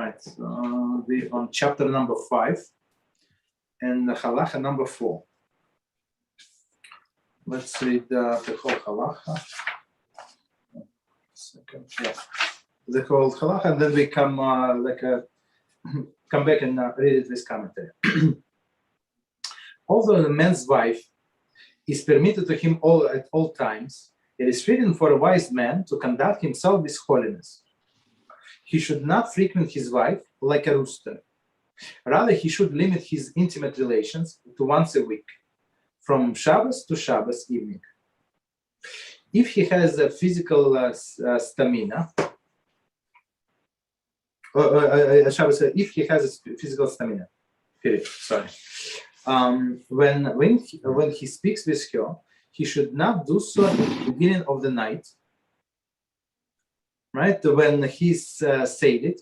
right. We're on chapter number 5 and Halachah number 4. Let's read the whole Halachah. Yeah. The whole Halachah, and then we come come back and read it with commentary. Although the man's wife is permitted to him at all times, it is written for a wise man to conduct himself with holiness. He should not frequent his wife like a rooster. Rather, he should limit his intimate relations to once a week, from Shabbos to Shabbos evening. If he has a physical stamina, if he has a physical stamina, when he speaks with her, he should not do so at the beginning of the night, right? When he's sated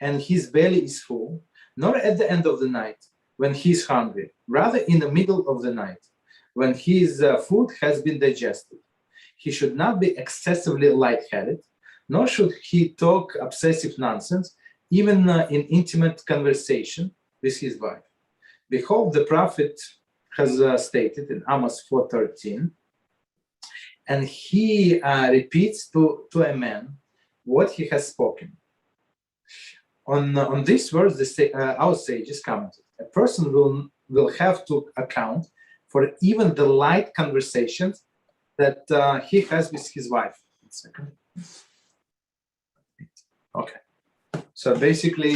and his belly is full, nor at the end of the night when he's hungry, rather in the middle of the night when his food has been digested. He should not be excessively lightheaded, nor should he talk obsessive nonsense, even in intimate conversation with his wife. Behold, the prophet has stated in Amos 4:13, and he repeats to a man what he has spoken. On this verse, our sages commented, a person will have to account for even the light conversations that he has with his wife. Okay. So basically,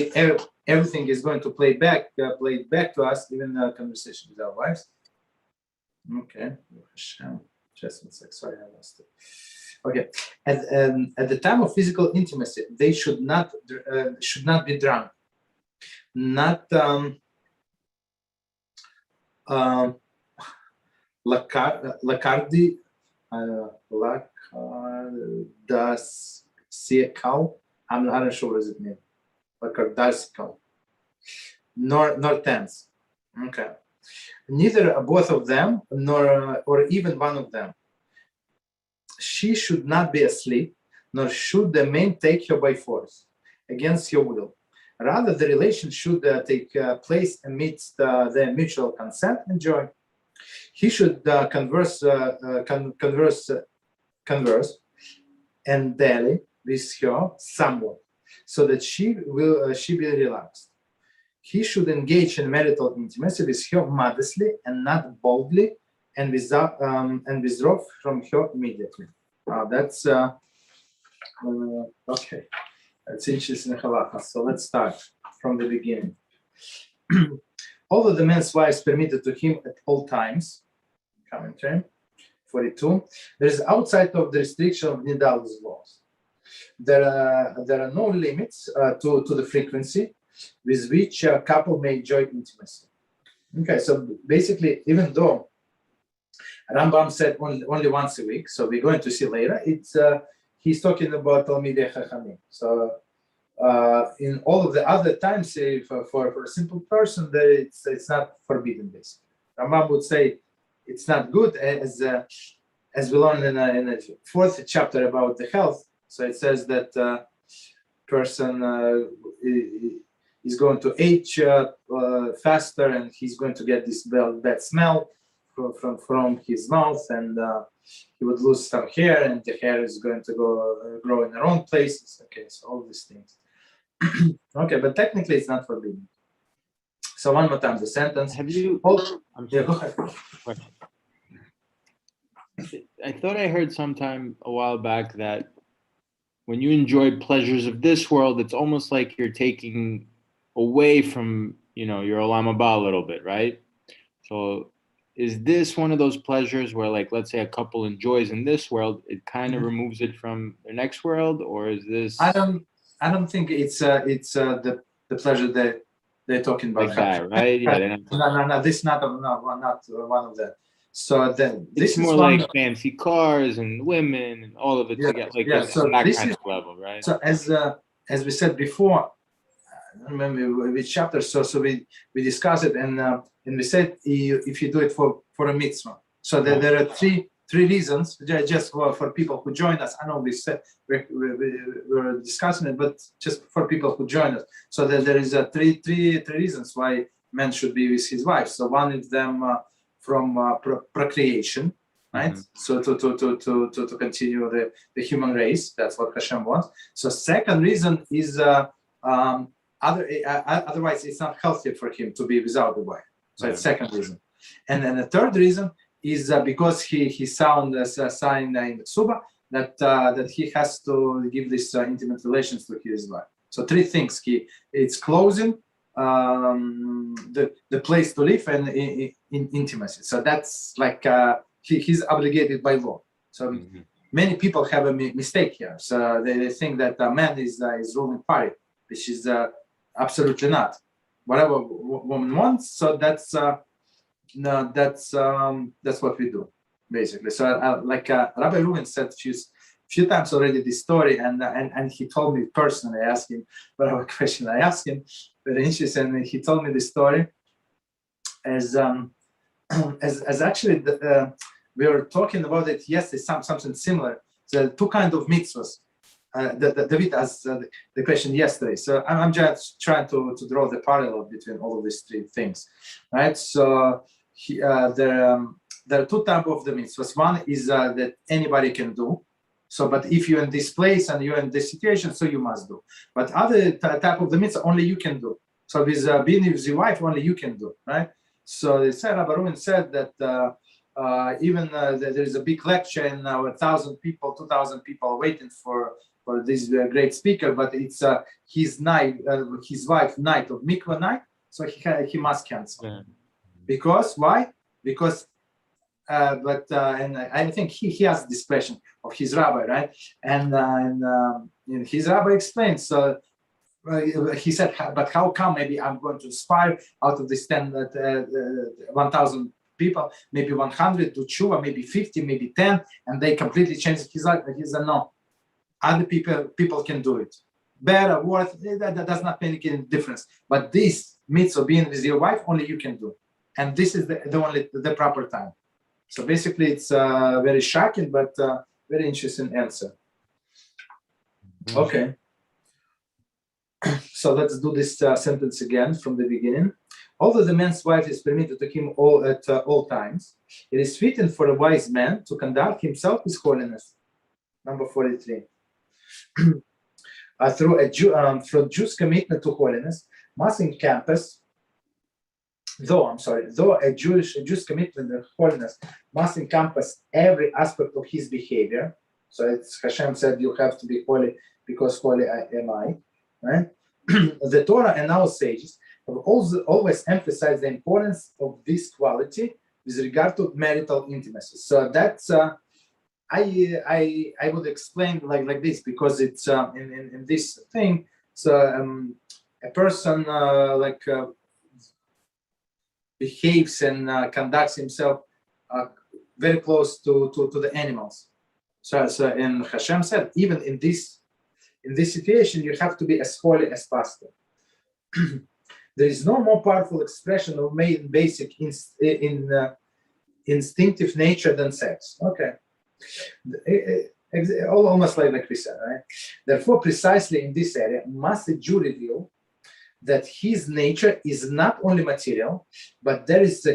everything is going to play back to us, even the conversation with our wives. Okay. Hashem. Just 1 sec. Sorry, I lost it. Okay. At the time of physical intimacy, they should not be drunk. Not lakardi, lakardasical. I'm not sure what it means. Lakardasical. Nor tense. Okay. Neither both of them, or even one of them. She should not be asleep, nor should the man take her by force, against her will. Rather, the relation should take place amidst their mutual consent and joy. He should converse and daily with her somewhat, so that she be relaxed. He should engage in marital intimacy with her modestly and not boldly, and withdraw from her immediately. That's okay. That's interesting halakha. So let's start from the beginning. Although the man's wife is permitted to him at all times, commentary 42, there is outside of the restriction of Nidal's laws. There are no limits to the frequency with which a couple may enjoy intimacy. Okay, so basically, even though Rambam said only once a week, so we're going to see later, he's talking about Talmidei Chachamim. So in all of the other times, for a simple person, it's not forbidden, basically. Rambam would say it's not good, as we learned in the 4th chapter about the health. So it says that person is going to age faster, and he's going to get this bad smell from his mouth, and he would lose some hair, and the hair is going to grow in the wrong places. Okay, so all these things. Okay, but technically it's not forbidden. So one more time, the sentence. Have you? Yeah, go ahead. I thought I heard sometime a while back that when you enjoy pleasures of this world, it's almost like you're taking away from, your olam haba a little bit, right? So is this one of those pleasures where, like, let's say a couple enjoys in this world, it kind of removes it from their next world, or is this? I don't think it's the pleasure that they're talking about. Like that, right? Yeah. No. This is not one of them. So then this is more like fancy cars and women and all of it together, like so that this kind is, of level, right? So as we said before, I don't remember which chapter. So we discussed it, and we said if you do it for a mitzvah. So there are three three reasons, just for people who join us. I know we were discussing it, but just for people who join us. So that there is three reasons why man should be with his wife. So one of them from procreation, right? So to continue the human race. That's what Hashem wants. So second reason is otherwise it's not healthy for him to be without the wife. So it's second reason. And then the third reason is because he sound as a sign in the Suba that he has to give this intimate relations to his wife. So three things: it's clothing, the place to live, and in intimacy. So that's like he's obligated by law. So many people have a mistake here. So they think that a man is ruling party, which is absolutely not. Whatever woman wants, so that's what we do, basically. So Rabbi Reuven said few times already this story, and he told me personally. I asked him whatever question I asked him, very interesting, and he told me this story as actually we were talking about it yesterday, something similar. So two kinds of mitzvahs. David asked the question yesterday. So I'm just trying to draw the parallel between all of these three things, right? So there are two types of the mitzvahs. One is that anybody can do. So, but if you're in this place and you're in this situation, so you must do. But other type of the mitzvah, only you can do. So with being with your wife, only you can do, right? So they said, Rabbi Reuven said that even there is a big lecture and 1,000 people, 2,000 people waiting for this great speaker, but it's his night, his wife night of mikvah night, so he must cancel. Yeah. Because why? Because and I think he asked this question of his rabbi, right? And his rabbi explained. So he said, but how come? Maybe I'm going to inspire out of this 1,000 people, maybe 100 to tshuva, maybe 50, maybe 10, and they completely changed his life. But he said, no, other people can do it. Better, worse, that does not make any difference. But this mitzvah, being with your wife, only you can do. And this is the proper time. So basically, it's very shocking, but very interesting answer. Okay. So let's do this sentence again from the beginning. Although the man's wife is permitted to him at all times, it is fitting for a wise man to conduct himself with holiness. Number 43. Through Jews' commitment to holiness must encompass, though a Jewish commitment to holiness must encompass every aspect of his behavior. So it's Hashem said, you have to be holy because holy am I. Right? The Torah and our sages have always emphasized the importance of this quality with regard to marital intimacy. So that's I would explain like this, because it's in this thing. So a person behaves and conducts himself very close to the animals. So and Hashem said, even in this situation, you have to be as holy as possible. There is no more powerful expression of main basic instinctive nature than sex. Okay. Almost like we said, right? Therefore, precisely in this area, must the Jew reveal that his nature is not only material, but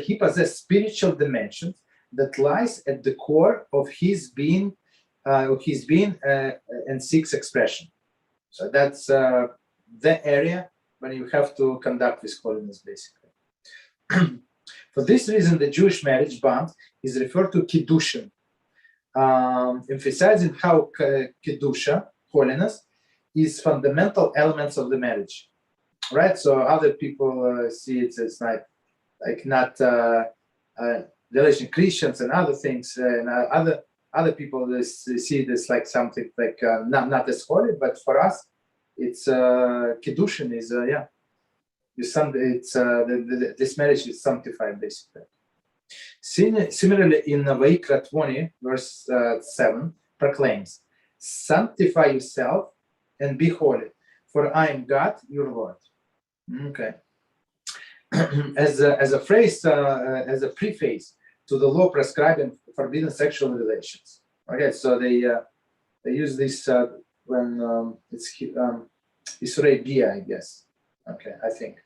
he possesses spiritual dimensions that lies at the core of his being and seeks expression. So that's the area when you have to conduct this holiness, basically. For this reason, the Jewish marriage bond is referred to kiddushin, emphasizing how kiddusha, holiness, is fundamental elements of the marriage. Right? So other people see it as not relation Christians and other things, and other people see it as like something like not as holy, but for us, it's kiddushin is this marriage is sanctified, basically. Similarly, in Vayikra 20, verse 7, proclaims, "Sanctify yourself and be holy, for I am God, your Lord." Okay. As a phrase, as a preface to the law prescribing forbidden sexual relations. Okay, so they use this when it's Isurei Bia, I guess. Okay, I think.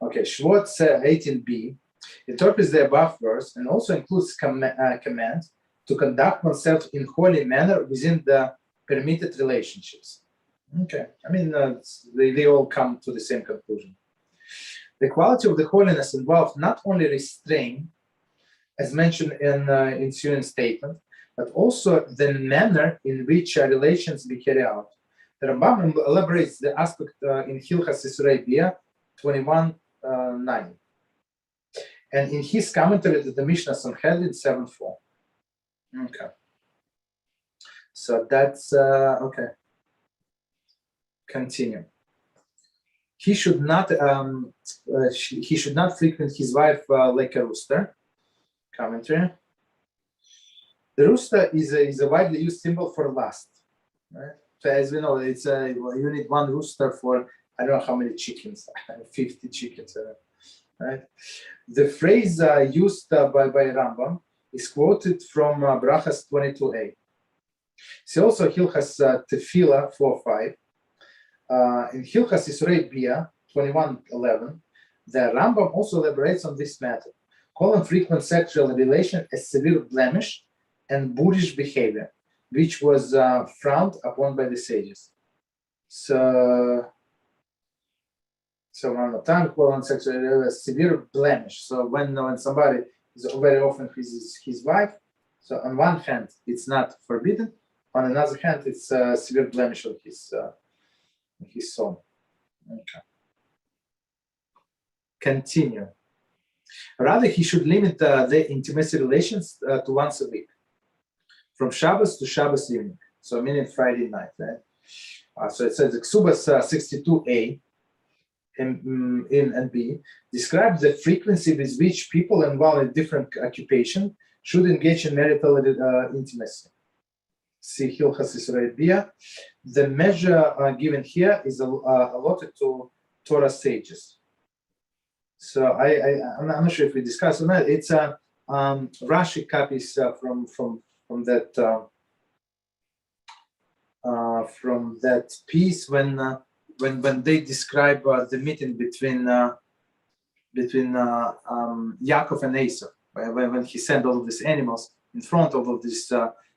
Okay, Shvot 18b interprets the above verse and also includes command to conduct oneself in holy manner within the permitted relationships. Okay, I mean, they all come to the same conclusion. The quality of the holiness involved not only restraint, as mentioned in ensuing statement, but also the manner in which relations be carried out. The Rambam elaborates the aspect in Hilchot Isurei Bia 21:9, and in his commentary to the Mishnah Sanhedrin 7:4. Okay, so that's okay. Continue. He should not frequent his wife like a rooster. Commentary. The rooster is a widely used symbol for lust. Right? So as we know, it's you need one rooster for I don't know how many chickens, 50 chickens. Right? The phrase used by Rambam is quoted from Brachas 22a. See also Hilchas Tefillah 4:5. In Hilchas Isurei Bia 21:11, the Rambam also elaborates on this matter, calling frequent sexual relation a severe blemish and boorish behavior, which was frowned upon by the sages. So one more time, calling sexual relation a severe blemish. So when somebody is very often his wife, so on one hand it's not forbidden, on another hand it's a severe blemish of his soul. Okay. Continue. Rather, he should limit the intimacy relations to once a week, from Shabbos to Shabbos evening. So meaning Friday night. Right? So it says Ksubas 62a in and b describes the frequency with which people involved in different occupation should engage in marital intimacy. See Hilchas Isurei Bia. The measure given here is allotted to Torah sages. So I'm not sure if we discussed or not. It's Rashi copies from that piece when they describe the meeting between Yaakov and Esau, when he sent all of these animals in front of all of this.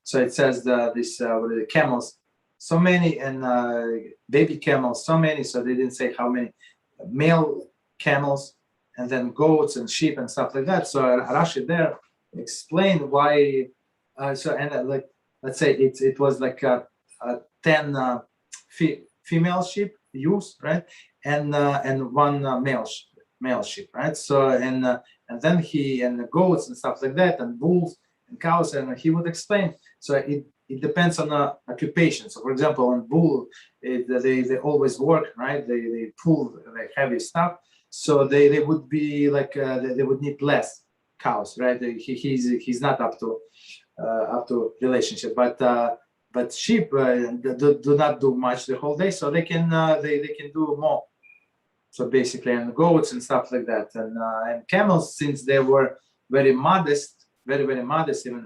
So it says the camels, so many, and baby camels, so many. So they didn't say how many male camels, and then goats and sheep and stuff like that. So Rashi there explained why. Like let's say it was like 10 female sheep used, right, and one male sheep, right. So and then the goats and stuff like that, and bulls and cows, and he would explain. So it depends on the occupation. So for example, on bull, they always work, right? They pull like heavy stuff. So they would be like they would need less cows, right? He's not up to relationship, but sheep do not do much the whole day, so they can do more. So basically, and goats and stuff like that, and camels, since they were very modest, very very modest, even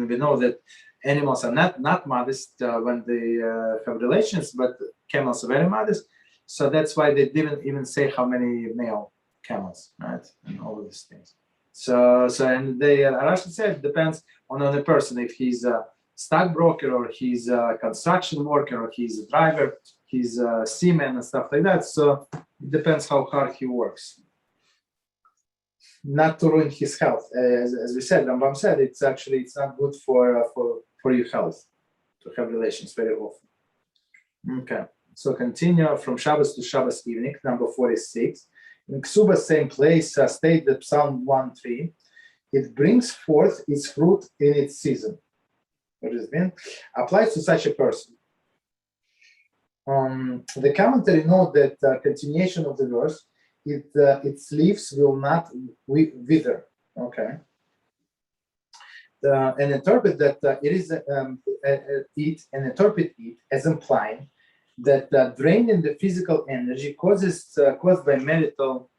we know that animals are not modest when they have relations, but camels are very modest. So that's why they didn't even say how many male camels, right, and all of these things. So and they Rashi said it depends on the person, if he's a stockbroker or he's a construction worker or he's a driver, he's a seaman and stuff like that. So it depends how hard he works. Not to ruin his health, as we said, Rambam said, it's not good for your health to have relations very often. Okay, so continue from Shabbos to Shabbos evening, number 46. In Ksuba, same place, state that Psalm 1:3, it brings forth its fruit in its season. What does it mean? Applies to such a person. The commentary note that continuation of the verse, its leaves will not wither. Okay. And interpret that it is interpret it as implying that drain in the physical energy caused by marital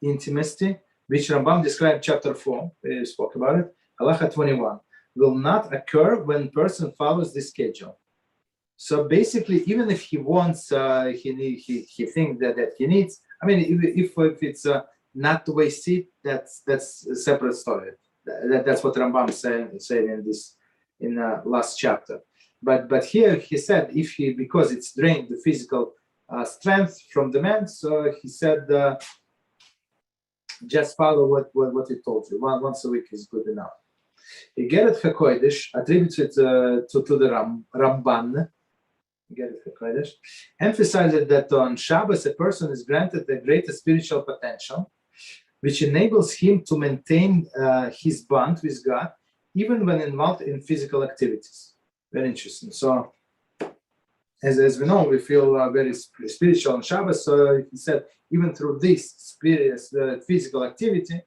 intimacy which Rambam described chapter 4, we spoke about it, Halachah 21, will not occur when person follows the schedule. So basically, even if he wants, he thinks that he needs, I mean, if it's not the way see, that's a separate story. That's what Rambam said in last chapter. But here he said because it's drained the physical strength from the man, so he said just follow what he told you. Once a week is good enough. Igeret HaKodesh attributes it to the Ramban. Igeret HaKodesh emphasizes that on Shabbos a person is granted a greater spiritual potential, which enables him to maintain his bond with God, even when involved in physical activities. Very interesting. So, as we know, we feel very spiritual on Shabbos. So he said, even through this physical activity,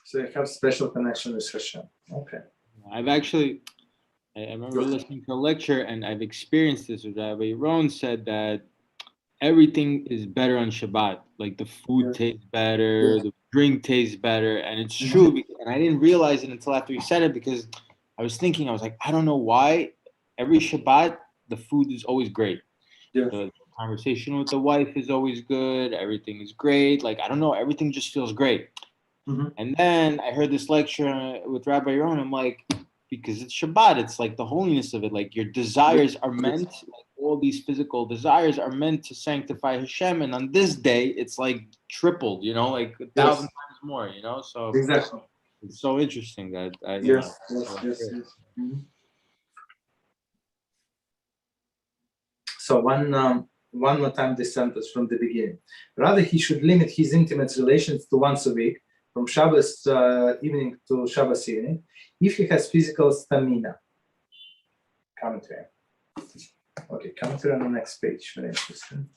so you have special connection with Hashem. Okay. I remember listening to a lecture, and I've experienced this with Rabbi. Ron said that everything is better on Shabbat. Like the food tastes better, the drink tastes better, and it's true. And I didn't realize it until after he said it, because I was like, I don't know why. Every Shabbat, the food is always great. Yeah. The conversation with the wife is always good. Everything is great. Like, I don't know, everything just feels great. Mm-hmm. And then I heard this lecture with Rabbi Ron. I'm like, because it's Shabbat, it's like the holiness of it. Like your desires are meant, like all these physical desires are meant to sanctify Hashem. And on this day, it's like tripled, like 1,000 times more, So exactly. It's so interesting that yes. Mm-hmm. So one more time this sentence from the beginning. Rather, he should limit his intimate relations to once a week, from Shabbos evening to Shabbos evening, if he has physical stamina. Commentary. Okay, commentary on the next page. Very interesting.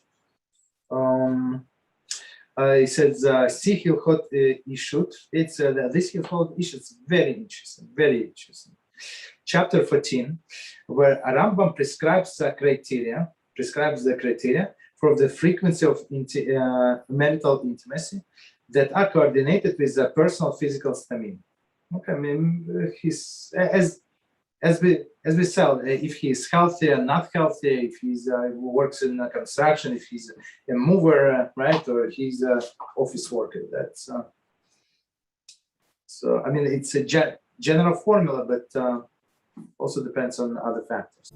He says, see Hilchot Ishut. It's this Hilchot Ishut is very interesting, very interesting. Chapter 14, where Rambam prescribes the criteria for the frequency of marital intimacy that are coordinated with the personal physical stamina. Okay, I mean, he's as we said, if he's healthy and not healthy, if he's works in construction, if he's a mover, right, or he's an office worker. That's so. I mean, it's a general formula, but also depends on other factors.